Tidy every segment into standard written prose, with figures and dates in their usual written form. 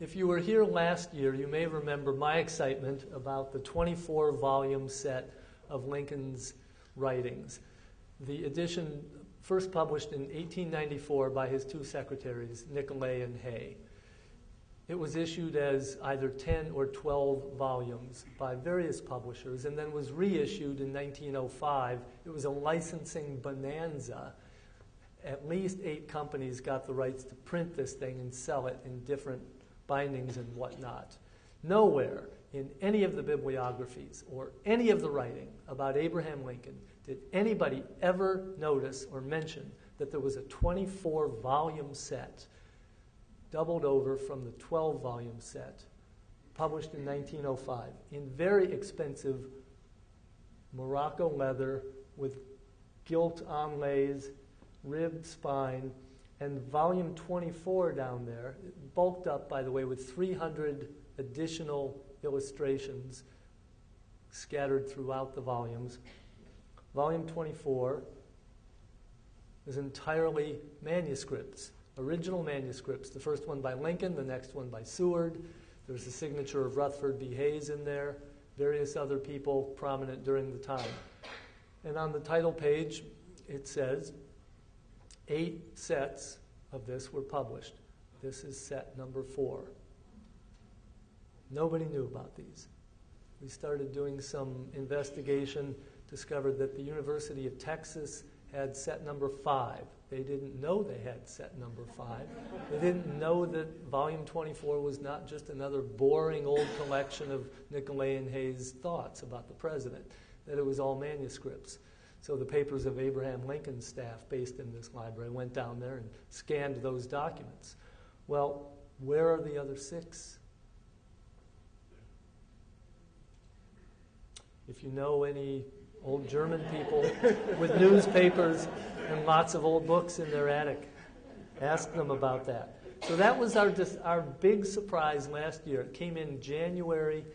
If you were here last year, you may remember my excitement about the 24-volume set of Lincoln's writings. The edition first published in 1894 by his two secretaries, Nicolay and Hay. It was issued as either 10 or 12 volumes by various publishers and then was reissued in 1905. It was a licensing bonanza. At least 8 companies got the rights to print this thing and sell it in different bindings and whatnot. Nowhere in any of the bibliographies or any of the writing about Abraham Lincoln did anybody ever notice or mention that there was a 24-volume set doubled over from the 12-volume set published in 1905 in very expensive Morocco leather with gilt inlays, ribbed spine, and volume 24 down there, bulked up, by the way, with 300 additional illustrations scattered throughout the volumes. Volume 24 is entirely manuscripts, original manuscripts. The first one by Lincoln, the next one by Seward. There's the signature of Rutherford B. Hayes in there, various other people prominent during the time. And on the title page, it says 8 sets of this were published. This is set number 4. Nobody knew about these. We started doing some investigation, discovered that the University of Texas had set number 5. They didn't know they had set number 5. They didn't know that volume 24 was not just another boring old collection of Nicolay and Hayes' thoughts about the president, that it was all manuscripts. So the papers of Abraham Lincoln's staff based in this library went down there and scanned those documents. Well, where are the other 6? If you know any old German people with newspapers and lots of old books in their attic, ask them about that. So that was our big surprise last year. It came in January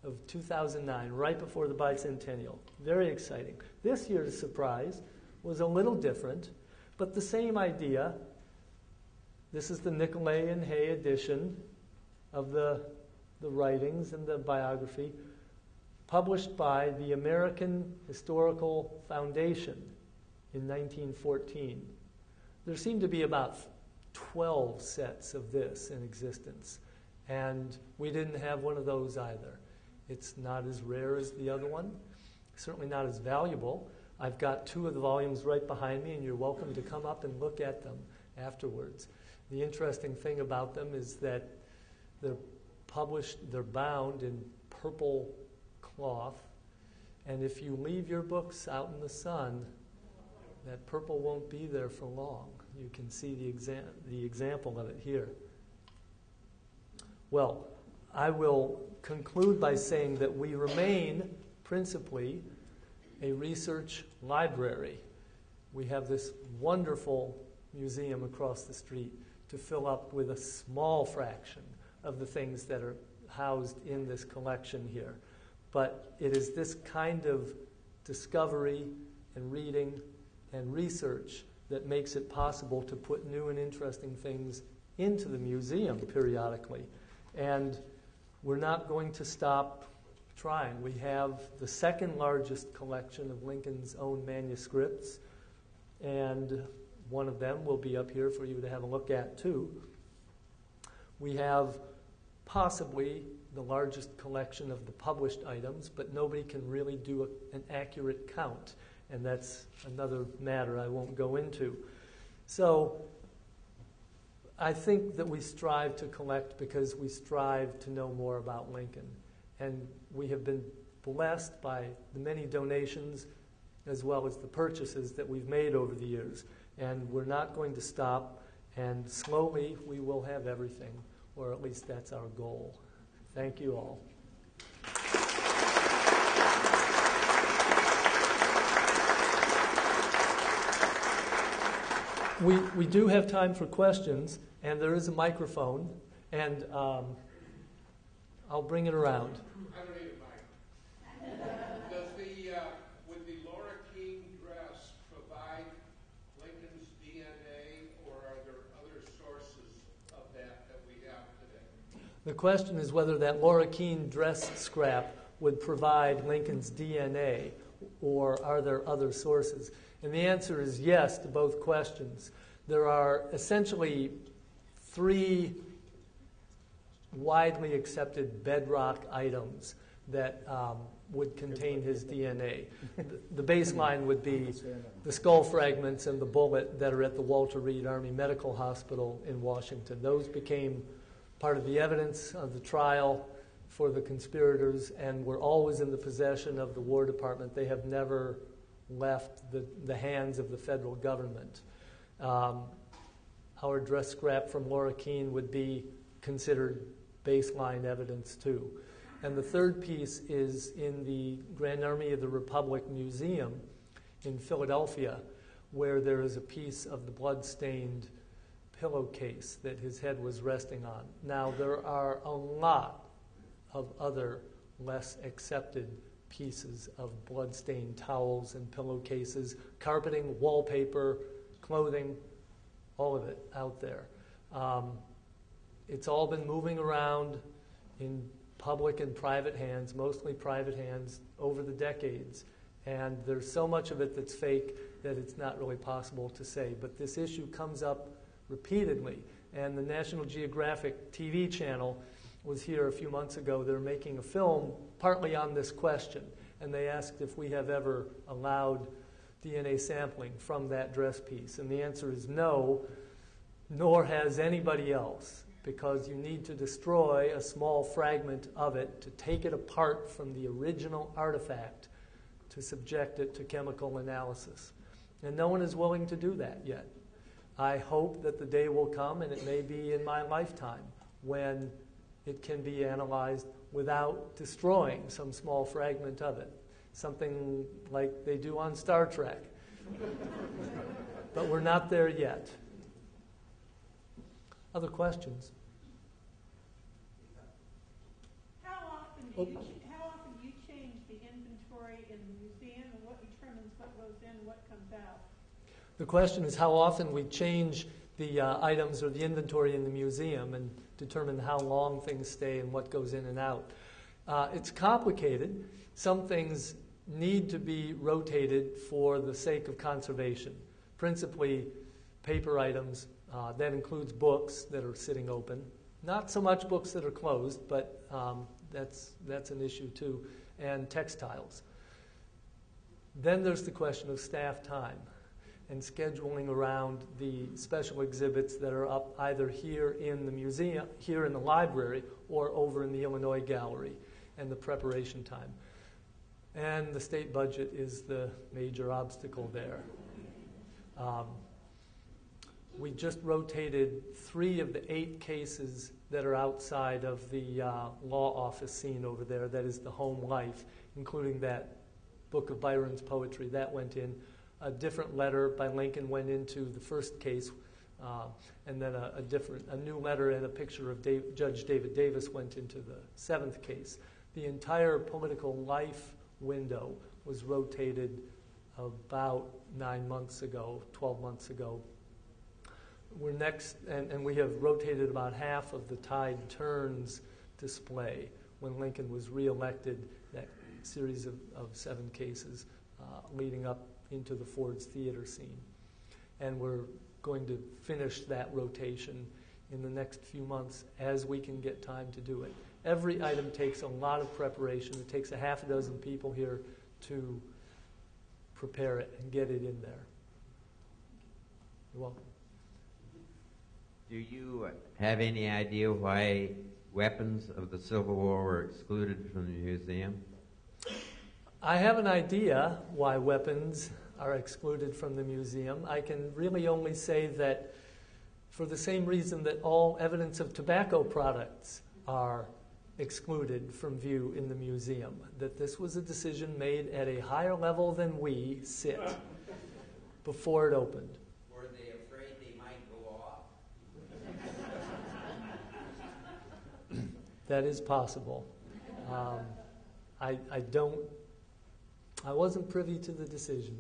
of 2009, right before the bicentennial. Very exciting. This year's surprise was a little different, but the same idea. This is the Nicolay and Hay edition of the writings and the biography, published by the American Historical Foundation in 1914. There seemed to be about 12 sets of this in existence, and we didn't have one of those either. It's not as rare as the other one, certainly not as valuable. I've got 2 of the volumes right behind me, and you're welcome to come up and look at them afterwards. The interesting thing about them is that they're bound in purple cloth, and if you leave your books out in the sun, that purple won't be there for long. You can see the example of it here. Well, I will conclude by saying that we remain principally a research library. We have this wonderful museum across the street to fill up with a small fraction of the things that are housed in this collection here. But it is this kind of discovery and reading and research that makes it possible to put new and interesting things into the museum periodically. And we're not going to stop trying. We have the second largest collection of Lincoln's own manuscripts, and one of them will be up here for you to have a look at too. We have possibly the largest collection of the published items, but nobody can really do an accurate count, and that's another matter I won't go into. So I think that we strive to collect because we strive to know more about Lincoln, and we have been blessed by the many donations as well as the purchases that we've made over the years, and we're not going to stop, and slowly we will have everything, or at least that's our goal. Thank you all. We do have time for questions, and there is a microphone, and I'll bring it around. I don't need a mic. Would the Laura King dress provide Lincoln's DNA, or are there other sources of that we have today? The question is whether that Laura Keene dress scrap would provide Lincoln's DNA, or are there other sources? And the answer is yes to both questions. There are essentially three widely accepted bedrock items that would contain his DNA. The baseline would be the skull fragments and the bullet that are at the Walter Reed Army Medical Hospital in Washington. Those became part of the evidence of the trial for the conspirators and were always in the possession of the War Department. They have never left the hands of the federal government. Our dress scrap from Laura Keene would be considered baseline evidence too. And the third piece is in the Grand Army of the Republic Museum in Philadelphia, where there is a piece of the blood-stained pillowcase that his head was resting on. Now, there are a lot of other less accepted pieces of blood-stained towels and pillowcases, carpeting, wallpaper, clothing, all of it out there. It's all been moving around in public and private hands, mostly private hands, over the decades. And there's so much of it that's fake that it's not really possible to say. But this issue comes up repeatedly. And the National Geographic TV channel was here a few months ago. They're making a film partly on this question. And they asked if we have ever allowed DNA sampling from that dress piece. And the answer is no, nor has anybody else, because you need to destroy a small fragment of it to take it apart from the original artifact to subject it to chemical analysis. And no one is willing to do that yet. I hope that the day will come, and it may be in my lifetime, when it can be analyzed without destroying some small fragment of it. Something like they do on Star Trek. But we're not there yet. Other questions? How often do you change the inventory in the museum, and what determines what goes in and what comes out? The question is how often we change the items or the inventory in the museum and determine how long things stay and what goes in and out. It's complicated. Some things need to be rotated for the sake of conservation, principally paper items. That includes books that are sitting open. Not so much books that are closed, but that's an issue too, and textiles. Then there's the question of staff time and scheduling around the special exhibits that are up either here in the museum, here in the library, or over in the Illinois Gallery, and the preparation time. And the state budget is the major obstacle there. We just rotated 3 of the 8 cases that are outside of the law office scene over there. That is the home life, including that book of Byron's poetry. That went in. A different letter by Lincoln went into the first case, and then a new letter and a picture of Judge David Davis went into the 7th case. The entire political life window was rotated about 9 months ago, 12 months ago. We're next, and we have rotated about half of the Tide Turns display when Lincoln was reelected, that series of 7 cases leading up into the Ford's Theater scene. And we're going to finish that rotation in the next few months as we can get time to do it. Every item takes a lot of preparation. It takes a half a dozen people here to prepare it and get it in there. You're welcome. Do you have any idea why weapons of the Civil War were excluded from the museum? I have an idea why weapons are excluded from the museum. I can really only say that for the same reason that all evidence of tobacco products are excluded from view in the museum, that this was a decision made at a higher level than we sit before it opened. Were they afraid they might go off? That is possible. I wasn't privy to the decision.